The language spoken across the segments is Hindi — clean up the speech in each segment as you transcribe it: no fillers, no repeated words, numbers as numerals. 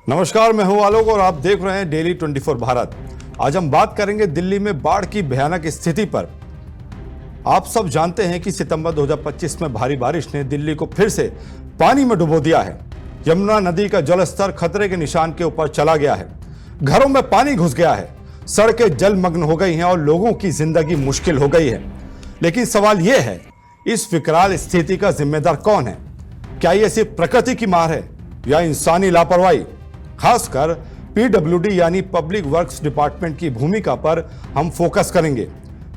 नमस्कार, मैं हूं आलोक और आप देख रहे हैं डेली 24 भारत। आज हम बात करेंगे दिल्ली में बाढ़ की भयानक स्थिति पर। आप सब जानते हैं कि सितंबर 2025 में भारी बारिश ने दिल्ली को फिर से पानी में डुबो दिया है। यमुना नदी का जलस्तर खतरे के निशान के ऊपर चला गया है। घरों में पानी घुस गया है, सड़कें जलमग्न हो गई हैं और लोगों की जिंदगी मुश्किल हो गई है। लेकिन सवाल यह है, इस विकराल स्थिति का जिम्मेदार कौन है? क्या यह सिर्फ प्रकृति की मार है या इंसानी लापरवाही? खासकर पीडब्ल्यूडी यानी पब्लिक वर्क्स डिपार्टमेंट की भूमिका पर हम फोकस करेंगे,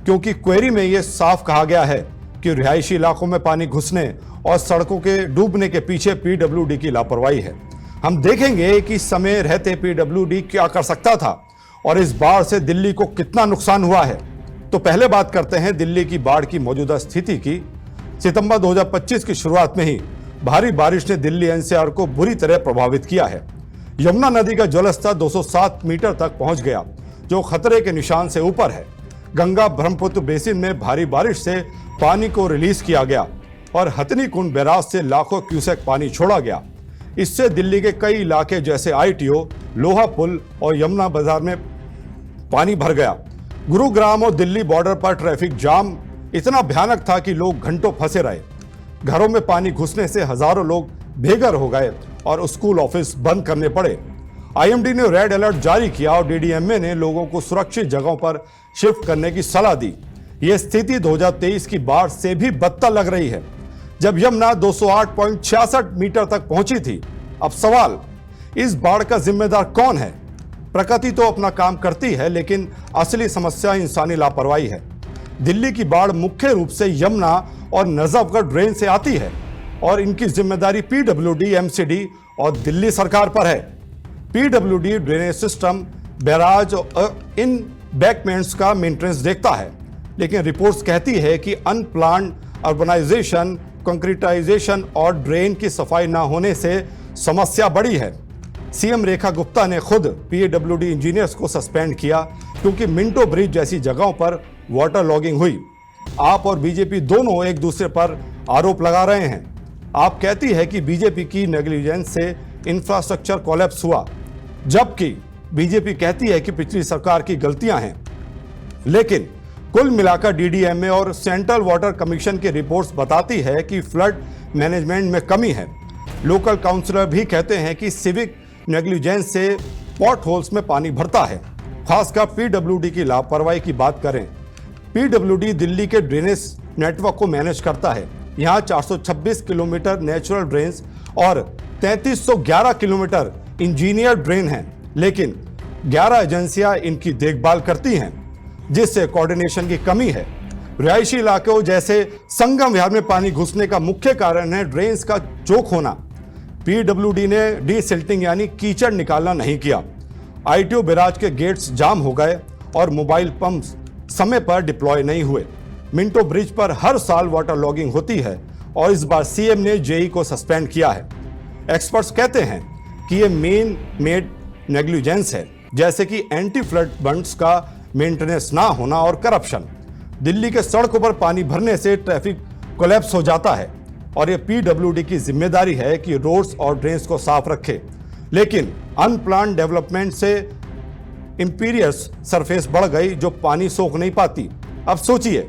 क्योंकि क्वेरी में यह साफ कहा गया है कि रिहायशी इलाकों में पानी घुसने और सड़कों के डूबने के पीछे पीडब्ल्यूडी की लापरवाही है। हम देखेंगे कि समय रहते पीडब्ल्यूडी क्या कर सकता था और इस बाढ़ से दिल्ली को कितना नुकसान हुआ है। तो पहले बात करते हैं दिल्ली की बाढ़ की मौजूदा स्थिति की। सितंबर 2025 की शुरुआत में ही भारी बारिश ने दिल्ली एनसीआर को बुरी तरह प्रभावित किया है। यमुना नदी का जलस्तर 207 मीटर तक पहुंच गया, जो खतरे के निशान से ऊपर है। गंगा ब्रह्मपुत्र बेसिन में भारी बारिश से पानी को रिलीज किया गया और हथनी कुंड बैराज से लाखों क्यूसेक पानी छोड़ा गया। इससे दिल्ली के कई इलाके जैसे आईटीओ, लोहा पुल और यमुना बाजार में पानी भर गया। गुरुग्राम और दिल्ली बॉर्डर पर ट्रैफिक जाम इतना भयानक था कि लोग घंटों फंसे रहे। घरों में पानी घुसने से हजारों लोग बेघर हो गए और स्कूल ऑफिस बंद करने पड़े। आईएमडी ने रेड अलर्ट जारी किया और डीडीएमए ने लोगों को सुरक्षित जगहों पर शिफ्ट करने की सलाह दी। यह स्थिति 2023 की बाढ़ से भी बदतर लग रही है, जब यमुना 208.66 मीटर तक पहुंची थी। अब सवाल, इस बाढ़ का जिम्मेदार कौन है? प्रकृति तो अपना काम करती है, लेकिन असली समस्या इंसानी लापरवाही है। दिल्ली की बाढ़ मुख्य रूप से यमुना और नजफगढ़ ड्रेन से आती है और इनकी जिम्मेदारी पीडब्ल्यूडी, एमसीडी और दिल्ली सरकार पर है। पीडब्ल्यूडी ड्रेनेज सिस्टम, बैराज और इन बैकमेंट्स का मेंटेनेंस देखता है, लेकिन रिपोर्ट्स कहती है कि अनप्लान्ड अर्बनाइजेशन, कंक्रीटाइजेशन और ड्रेन की सफाई न होने से समस्या बढ़ी है। सीएम रेखा गुप्ता ने खुद पीडब्ल्यूडी इंजीनियर्स को सस्पेंड किया क्योंकि मिंटो ब्रिज जैसी जगहों पर वाटर लॉगिंग हुई। आप और बीजेपी दोनों एक दूसरे पर आरोप लगा रहे हैं। आप कहती है कि बीजेपी की नेग्लिजेंस से इंफ्रास्ट्रक्चर कोलैप्स हुआ, जबकि बीजेपी कहती है कि पिछली सरकार की गलतियां हैं। लेकिन कुल मिलाकर डीडीएमए और सेंट्रल वाटर कमीशन की रिपोर्ट्स बताती है कि फ्लड मैनेजमेंट में कमी है। लोकल काउंसिलर भी कहते हैं कि सिविक नेग्लिजेंस से पॉट होल्स में पानी भरता है। खासकर पीडब्ल्यूडी की लापरवाही की बात करें, पीडब्ल्यूडी दिल्ली के ड्रेनेज नेटवर्क को मैनेज करता है। यहाँ 426 किलोमीटर नेचुरल ड्रेन्स और 3311 किलोमीटर इंजीनियर ड्रेन हैं, लेकिन 11 एजेंसियां इनकी देखभाल करती हैं, जिससे कोऑर्डिनेशन की कमी है। रिहायशी इलाकों जैसे संगम विहार में पानी घुसने का मुख्य कारण है ड्रेन्स का चोक होना। पीडब्ल्यूडी ने डीसिल्टिंग यानी कीचड़ निकालना नहीं किया। आईटीओ बैराज के गेट्स जाम हो गए और मोबाइल पंप्स समय पर डिप्लॉय नहीं हुए। मिंटो ब्रिज पर हर साल वाटर लॉगिंग होती है और इस बार सीएम ने जेई को सस्पेंड किया है। एक्सपर्ट्स कहते हैं कि यह मेन मेड नेग्लिजेंस है, जैसे कि एंटी फ्लड बंड्स का मेंटेनेंस ना होना और करप्शन। दिल्ली के सड़कों पर पानी भरने से ट्रैफिक कोलैप्स हो जाता है और यह पीडब्ल्यूडी की जिम्मेदारी है कि रोड्स और ड्रेन्स को साफ रखे। लेकिन अनप्लान्ड डेवलपमेंट से इंपीरियस सरफेस बढ़ गई जो पानी सोख नहीं पाती। अब सोचिए,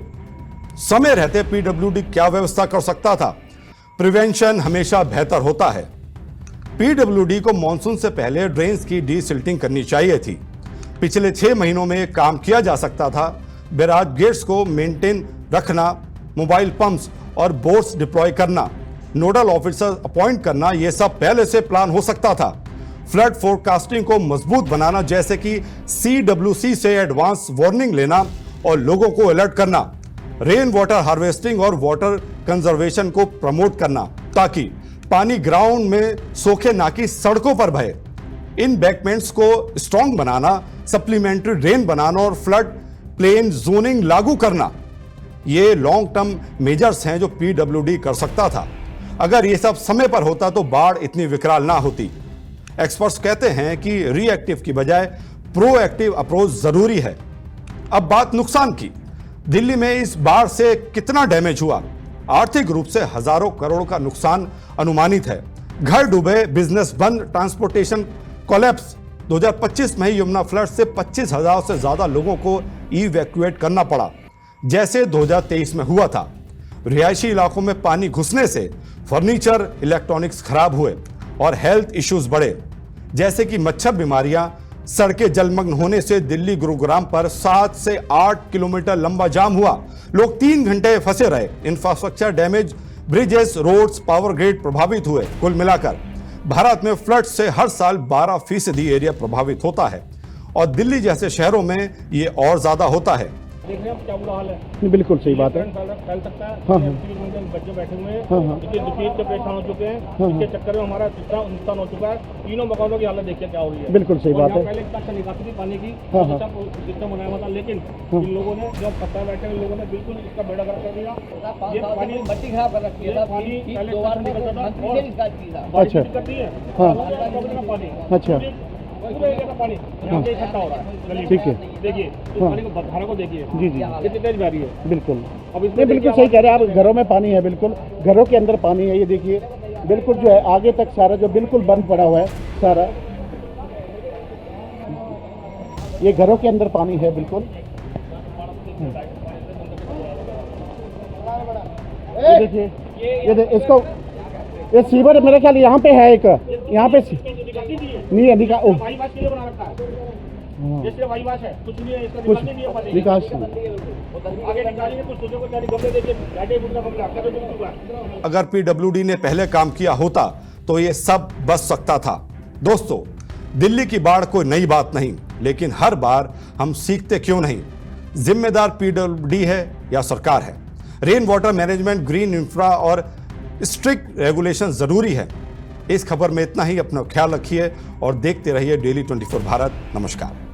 समय रहते पीडब्ल्यूडी क्या व्यवस्था कर सकता था? प्रिवेंशन हमेशा बेहतर होता है। पीडब्ल्यूडी को मॉनसून से पहले ड्रेन्स की डीसिल्टिंग करनी चाहिए थी। पिछले 6 महीनों में काम किया जा सकता था। बैराज गेट्स को मेंटेन रखना, मोबाइल पंप्स और बोट्स डिप्लॉय करना, नोडल ऑफिसर अपॉइंट करना, यह सब पहले से प्लान हो सकता था। फ्लड फोरकास्टिंग को मजबूत बनाना, जैसे कि CWC से एडवांस वार्निंग लेना और लोगों को अलर्ट करना। रेन वाटर हार्वेस्टिंग और वाटर कंजर्वेशन को प्रमोट करना, ताकि पानी ग्राउंड में सोखे ना कि सड़कों पर बहे। इन बैकमेंट्स को स्ट्रॉन्ग बनाना, सप्लीमेंट्री ड्रेन बनाना और फ्लड प्लेन जोनिंग लागू करना, ये लॉन्ग टर्म मेजर्स हैं जो पीडब्ल्यूडी कर सकता था। अगर ये सब समय पर होता तो बाढ़ इतनी विकराल ना होती। एक्सपर्ट्स कहते हैं कि रिएक्टिव की बजाय प्रोएक्टिव अप्रोच जरूरी है। अब बात नुकसान की। दिल्ली में इस बाढ़ से कितना डैमेज हुआ? आर्थिक रूप से हजारों करोड़ का नुकसान अनुमानित है। घर डूबे, बिजनेस बंद, ट्रांसपोर्टेशन कोलैप्स 2025 में ही यमुना फ्लड से 25,000 से ज्यादा लोगों को इवैक्यूएट करना पड़ा, जैसे 2023 में हुआ था। रिहायशी इलाकों में पानी घुसने से फर्नीचर, इलेक्ट्रॉनिक्स खराब हुए और हेल्थ इश्यूज बढ़े, जैसे कि मच्छर बीमारियां। सड़कें जलमग्न होने से दिल्ली गुरुग्राम पर 7 से 8 किलोमीटर लंबा जाम हुआ। लोग 3 घंटे फंसे रहे। Infrastructure damage, bridges, roads, power grid प्रभावित हुए। कुल मिलाकर भारत में फ्लड से हर साल 12% एरिया प्रभावित होता है और दिल्ली जैसे शहरों में ये और ज्यादा होता है। देख रहे हैं आप क्या बुरा हाल है। बिल्कुल सही बात है। फैल सकता है। हाँ, बच्चे बैठे हुए हैं, हाँ, हाँ। विपरीत से परेशान हो चुके हैं। हाँ, इसके चक्कर में हमारा कितना नुकसान हो चुका है। तीनों मकानों की हालत देखिए क्या हो रही है। बिल्कुल सही बात है। पहले अच्छा निकासी थी पानी की, हाँ, हाँ। सिस्टम बनाया हुआ था, लेकिन हाँ। इन लोगों ने जब पत्ता बैठे इन लोगों ने बिल्कुल इसका बेड़ा गर्क कर दिया। ये पानी मट्टी खराब कर रखी है। पानी पहले दो बार निकलता था मंत्री और ने इसका किया। अच्छा। करती है। हाँ। पानी अच्छा। पूरे एरिया का पानी यहाँ पे इकट्ठा हो रहा है गली में। ठीक है। देखिए इस हाँ। पानी को धारा को देखिए, जी जी कितनी तेज बह रही है। बिल्कुल। अब ये इसमें बिल्कुल सही कह रहे हैं आप। घरों में पानी है, बिल्कुल घरों के अंदर पानी है। ये देखिए बिल्कुल जो है आगे तक सारा जो बिल्कुल बंद पड़ा हुआ है सारा, ये घरों के अंदर पानी है बिल्कुल। ये देखिए, इसको ये सीवर मेरे ख्याल यहाँ पे है एक, यहाँ पे नहीं है ओह वाईवाश के लिए बना रखा है। जैसे वाईवाश है, कुछ नहीं है इसका, कुछ निकासी नहीं है पानी। विकास आगे निकालेंगे कुछ सोचो को क्या गमले देखिए, गाड़ी बुढ़ा बकरा कर दो चुका है। अगर पीडब्ल्यूडी ने पहले काम किया होता तो ये सब बच सकता था। दोस्तों, दिल्ली की बाढ़ कोई नई बात नहीं, लेकिन हर बार हम सीखते क्यों नहीं? जिम्मेदार पीडब्ल्यूडी है या सरकार है? Rain water management, green infra और स्ट्रिक्ट रेगुलेशन जरूरी है। इस खबर में इतना ही। अपना ख्याल रखिए और देखते रहिए डेली 24 भारत। नमस्कार।